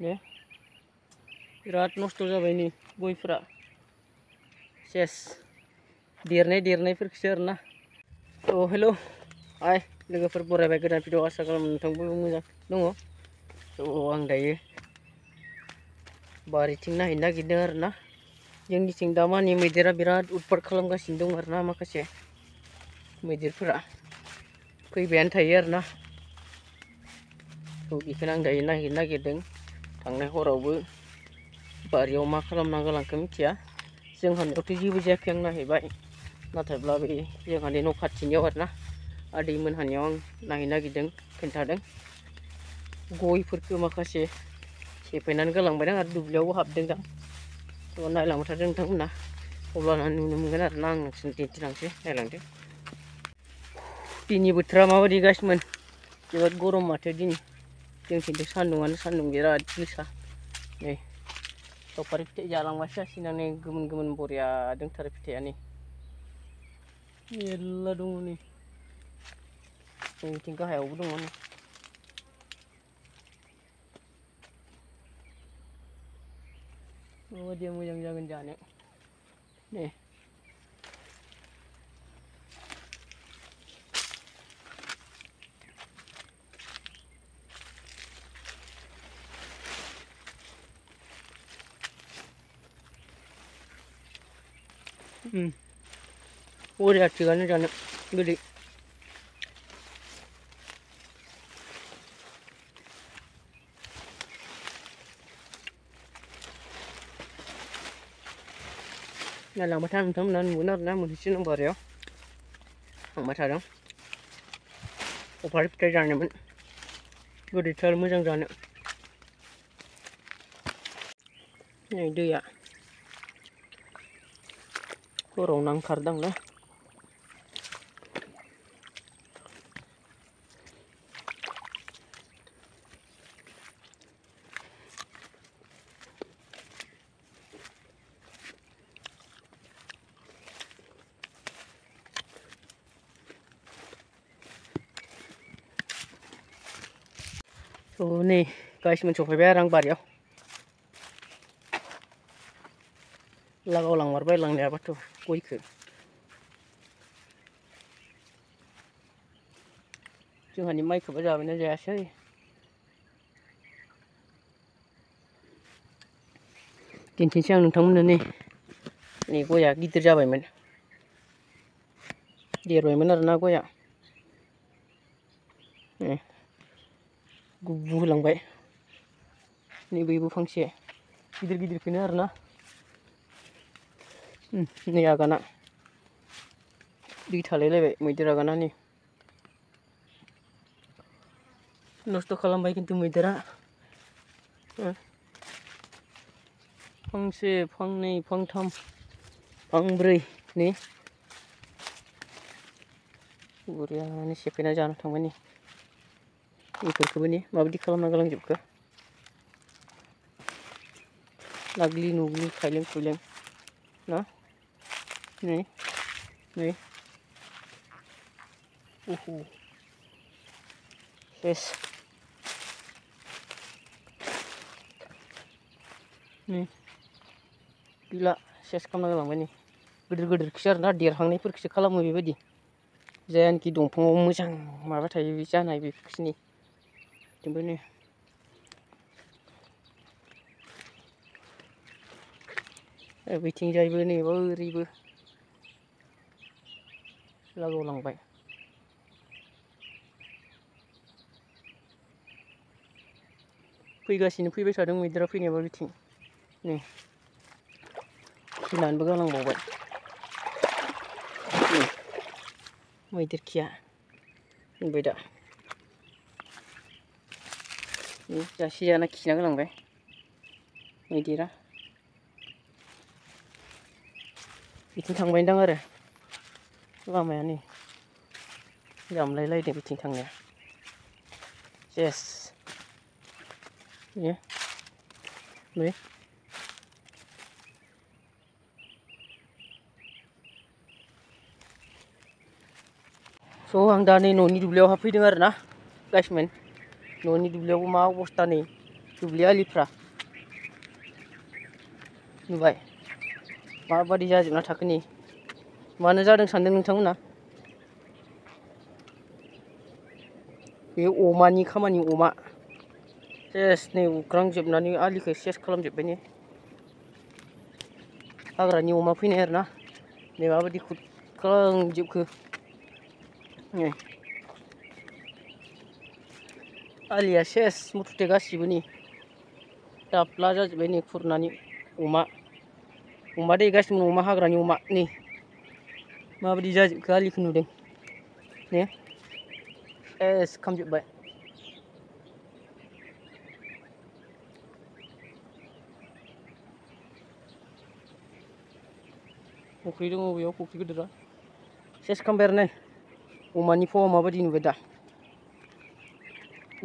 ने बिराद नस्थ' जाबाय नै गयफ्रा सेस देरनायफोरखौसो आरोना। औ हेल' हाय लोगोफोर बरायबाय गोदान भिडिअ आसा खालामो नोंथांबो मोजां दङ। आं दायो बारिथिं नायहैनो नागिरदों आरोना। जोंनिथिं दामानि मैदेरा बिराद उतपात खालामगासिनो दं आरोना। माखासे मैदेरफोरा फैबायानो थायो आरोना। बेखौनो आं दायो नायहैनो नागिरदों। थांनाय हरावबो बारियाव मा खालामना गालांखो मिथिया। जोंहानियावथ' जेबो जायाखै आं नायहैबाय। नाथायब्ला बे जोंहानि न' खाथिनियाव आरोना आदै मोनहानियाव आं नायहैनो नागिरदों खोन्थादों। गयफोरखौ माखासे सेफायनानै गालांबायदां आरो दुब्लियावबो हाबदोंदां। नायलांबाय थादों नोंथांमोना अब्लाना नुनो मोनगोन आरोना। आं नोंसोरनो दिन्थिलांसै नायलांदो। दिनै बोथोरा माबायदि गासिमोन जोबोद गरम माथो दिनै। जोंथिंथ' सान्दुङानो सान्दुं बिराद गोसा। नै सफारि फिथाइ जालांबासो जासिगोन नै गोमोन गोमोन बरिया दंथारो फिथाइया नै मेरला दङ नै जोंनिथिं गाहायावबो दङ नै। माबायदिया मोजां जागोन जानो नै। बरिया थिगानो जानो गोदै। नायलांबाय था नोंथांमोना नुगोन आरोना। मोनहैसै आं बारियाव थांबाय थादों। सफारि फिथाइ जानोमोन गोदैथार मोजां जानो। नै दैया हराव नांथारदांना। नै गाइसमोन सफैबाय आरो आं बारियाव। लागाव लांमारबाय लांनायाबाथ' गयखौ। जोंहानि माइखौबो जाबायना जायासै। दिन्थिनोसै आं नोंथांमोननो नै गया गिदिर जाबायमोन। देरबायमोन आरोना गया। गुबु होलांबाय नै बैबो फांसे गिदिर गिदिरखौनो आरोना। नै आगाना दै थालायलायबाय मैदेर आगाना नै नस्थ' खालामबाय खिन्थु मैदेरा। फांसे फांनै फांथाम फांब्रै नै बरियानो सेफायना जानो थांबाय नै। बेफोरखौबो नै माबायदि खालामना गालांजोबखो। नाग्लि नुग्लि खायलें खुइलें ना। नै नै सेस नै गैला सेस खालामना गालांबाय नै। गिदिर गिदिरखौसो आरोना देरहांनायफोरखौसो खालामो बेबायदि। जायानोखि दंफाङाव मोजां माबा थायो बे जानाय बेफोरखौसो नै बिथिंबो नै बैथिंजायबो नै ओरैबो लागाव लांबाय। फैगासिनो फैबाय थादों मैदेरा फैनायाबा बिथिं नै गिनानैबो गालांबावबाय। मैदेर खिया मोनबाय दा। जासि जाना खिना गालांबाय मैदेरा। बिथिं थांबायदां आरो लामाया नै जामलायलायदों बिथिं थांनाया सेस नै नै आं दा नै न'नि दुब्लियाव हाबफैदों आरोना गाइसमोन। न'नि दुब्लियावबो मा अबस्था नै दुब्लि आलिफ्रा नुबाय माबादि जाजोबना थाखो नै मानो जादों सानदों नोंथांमोना बे अमानि खामानि अमा सेस नै उख्रांजोबनानै आलिखौ सेस खालामजोब्बाय नै हाग्रानि अमा फैनाय आरोना नै माबादि खुरखालांजोबखो नै आलिया सेस मुथुथे गासिबो नै दाब्ला जाजोब्बाय नै खुरनानै अमा दैगासिनो अमा हाग्रानि अमा नै माबादि जाजोबखो आलिखौ नुदों ने सेस खालामजोब्बाय फुख्रि दङ बेयाव फुख्रि गिदिरा सेस खालामबाय आरो नै अमानि फावा माबादि नुबाय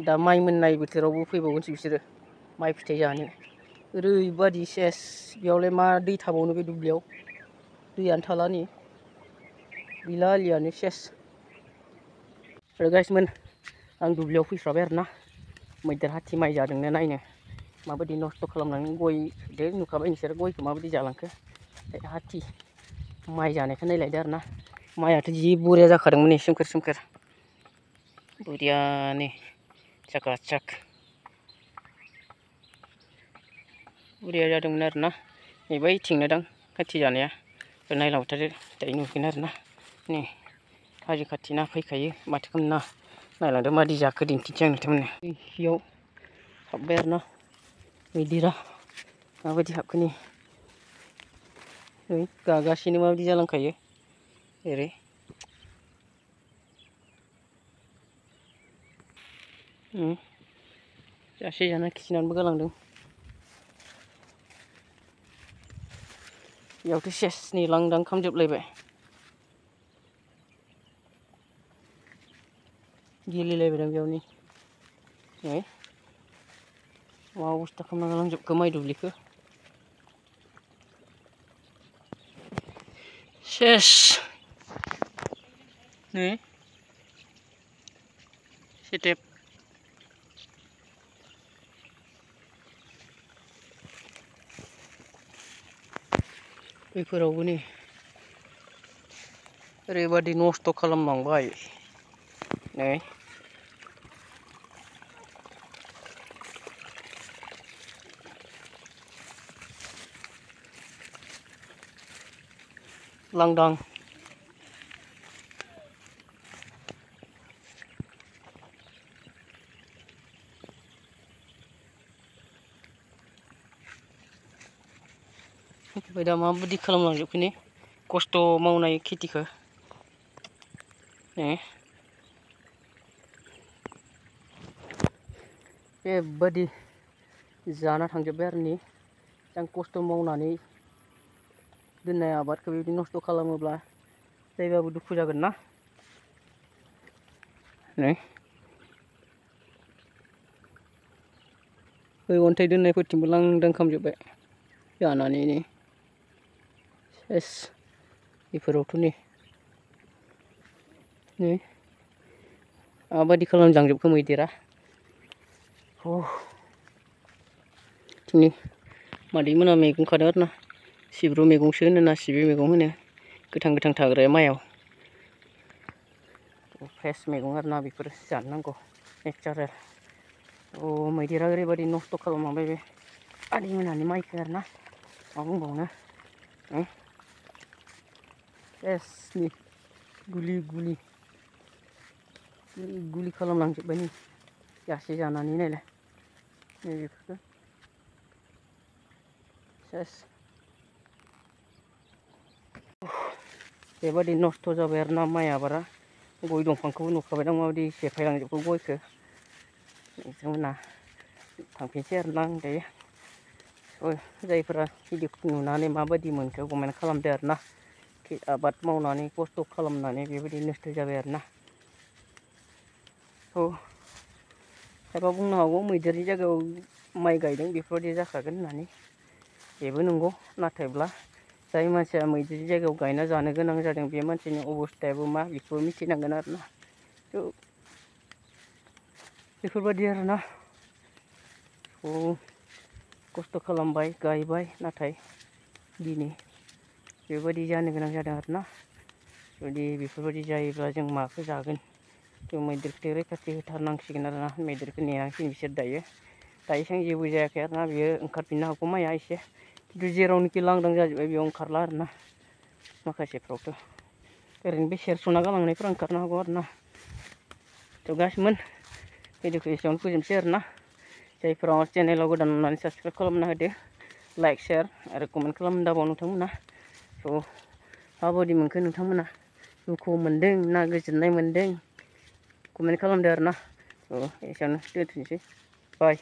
दा माइ मोननाय बोथोरावबो फैबावगोनसो बिसोरो माइ फिथाइ जानो ओरैबादि सेस बेयावलाय मा दै थाबावनो बे दुब्लियाव दैयानो थाला नै गैला आलियानो सेस आरो गाइसमोन आं दुब्लियाव फैस्राबाय आरोना मैदेर हाथि माइ जादोंनो नायनो माबादि नस्थ' खालामलाङो गयदो नुखाबाय नोंसोर गयखौ माबादि जालांखो हाथि माइ जानायखौ नायलायदो आरोना माइआथ' जि बरिया जाखादोंमोन नै सोमखोर सोमखोर बरियानो चकाचक बरिया जादोंमोन आरोना नै बैथिंनो दां खाथि जानाया नायलांबाय थादो दायो नुगोन आरोना नै हाजो खाथि ना फैखायो माथो खालामनो नायलांदो मादि जाखो दिन्थिनोसै आं नोंथांमोननो बेयाव हाबबाय आरोना मैदेरा माबादि हाबखो नै गागासिनो माबादि जालांखायो ओरै जासे जाना खिनानैबो गालांदों बेयावथ' सेस नै लांदां खालामजोबलायबाय गेलेलायबायदां बेयाव नै मा अबस्था खालामना गालांजोबखो माइ दुब्लिखौ सेस नै सेटेप बेफोरावबो नै ओरैबादि नस्थ' खालामलांबाय नै लांदां ओमफ्राय दा माबादि खालामलांजोबखो नै खस्थ' मावनाय खेथिखौ बेबादि जाना थांजोब्बाय आरो नै जों खस्थ' मावनानै दोननाय आबादखौ बेबायदि नस्थ' खालामोब्ला जायबाबो दुखु जागोन ना नै बै अन्थाइ दोननायफोरथिंबो लांदां खालामजोब्बाय जानानै नै सेस बेफोरावथ' नै माबादि खालामलांजोबखो मैदेरा दिनै मादैमोना मैगं खादों आरोना सिब्रु मैगंसो होनो सिबि मैगं होनो गोथां गोथां थाग्राया माइयाव फ्रेस मैगं आरोना बेफोरो जानो नांगौ नेचारेल मैदेरा ओरैबादि नस्थ' खालामलांबाय बे आदैमोनानि माइखौ आरोना मा बुंबावनो सेसनि गुलि खालामलांजोब्बाय नै जासे जानानै नायलाय नै बेफोरखौ सेस बेबादि नस्थ' जाबाय आरोना माइ आबादा गय दंफांखौबो नुखाबाय दां माबादि सेफायलांजोबखो गयखौ नोंथांमोना थांफिनसै आरोना आं दायो जायफोरा भिडिअखौ नुनानै माबादि मोनखो कमेन्ट खालामदो आरोना आबाद मावनानै खस्थ' खालामनानै बेबायदि नस्थ' जाबाय आरोना खायफा बुंनो हागौ मैदेरनि जायगायाव माइ गायदों बेफोरबायदि जाखागोन होननानै बेबो नंगौ नाथायब्ला जाय मानसिया मैदेरनि जायगायाव गायना जानो गोनां जादों बे मानसिनि अबस्थायाबो मा बेखौबो मिथिनांगोन आरोना बेफोरबायदि आरोना खस्थ' खालामबाय गायबाय नाथाय दिनै बेबायदि जानो गोनां जादों आरोना। जुदि बेफोरबायदि जायोब्ला जों माखौ जागोन? जों मैदेरखौ रैखाथि होथारनांसिगोन आरोना। मैदेरखौ नेनांसिगोन बिसोर दायो एसेबां जेबो जायाखै आरोना। बियो ओंखारफिननो हागौ माइया एसे, खिन्थु जेरावनोखि लांदां जाजोब्बाय बेयाव ओंखारला आरोना। माखासेफ्रावथ' ओरैनो बे सेरस'ना गालांनायफ्रा ओंखारनो हागौ आरोना। थ' गासिमोन भिडिअखौ एसेयावनो फोजोबनोसै आरोना। जायफोरा चेनेलाव गोदान अननानै साबसक्राइब खालामना होदो, लाइक शेयार आरो कमेन्ट खालामनो दाबाव नोंथांमोना। थ' माबायदि मोनखो नोंथांमोना? दुखु मोनदों ना गोजोननाय मोनदों? कमेन्ट खालामदो आरोना। थ' एसेयावनो दोनथ'नोसै, बाय।